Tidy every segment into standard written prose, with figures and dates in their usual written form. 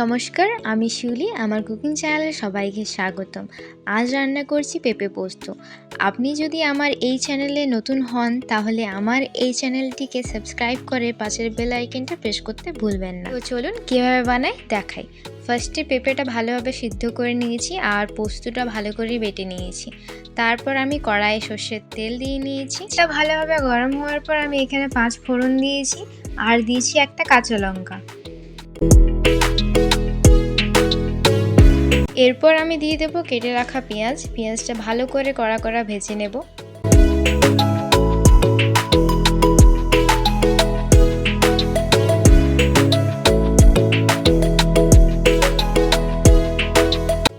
নমস্কার, আমি শিউলি। আমার কুকিং চ্যানেলে সবাইকে স্বাগতম। আজ রান্না করছি পেঁপে পোস্ত। আপনি যদি আমার এই চ্যানেলে নতুন হন তাহলে আমার এই চ্যানেলটিকে সাবস্ক্রাইব করে পাশের বেল আইকনটা প্রেস করতে ভুলবেন না। তো চলুন কীভাবে বানাই দেখাই। ফার্স্টে পেঁপেটা ভালোভাবে সিদ্ধ করে নিয়েছি আর পোস্তটা ভালো করে বেটে নিয়েছি। তারপর আমি কড়াইয়ে সর্ষের তেল দিয়ে নিয়েছি। এটা ভালোভাবে গরম হওয়ার পর আমি এখানে 5 ফোড়ন দিয়েছি আর দিয়েছি একটা কাঁচা লঙ্কা। এরপর আমি দিয়ে দেবো কেটে রাখা পেঁয়াজটা ভালো করে কড়া কড়া ভেজে নেব।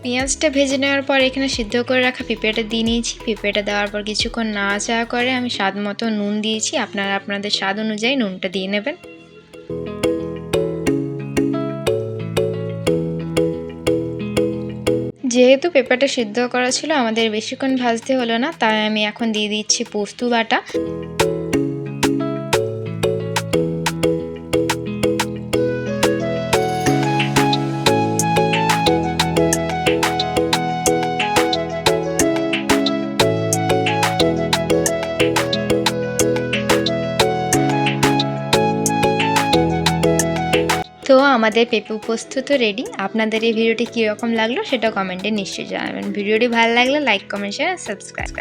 পেঁয়াজটা ভেজে নেওয়ার পর এখানে সিদ্ধ করে রাখা পেঁপেটা দিয়ে নিয়েছি। পেঁপেটা দেওয়ার পর কিছুক্ষণ নাড়াচাড়া করে আমি স্বাদ মতো নুন দিয়েছি। আপনারা আপনাদের স্বাদ অনুযায়ী নুনটা দিয়ে নেবেন। যেহেতু পেঁপেটা সিদ্ধ করা ছিল আমাদের বেশিক্ষণ ভাজতে হলো না, তাই আমি এখন দিয়ে দিচ্ছি পোস্ত বাটা। তো আমাদের পেঁপে পোস্ত তো রেডি। আপনাদের এই ভিডিওটি কীরকম লাগলো সেটা কমেন্টে নিশ্চয়ই জানাবেন। ভিডিওটি ভালো লাগলে লাইক, কমেন্ট, শেয়ার, সাবস্ক্রাইব।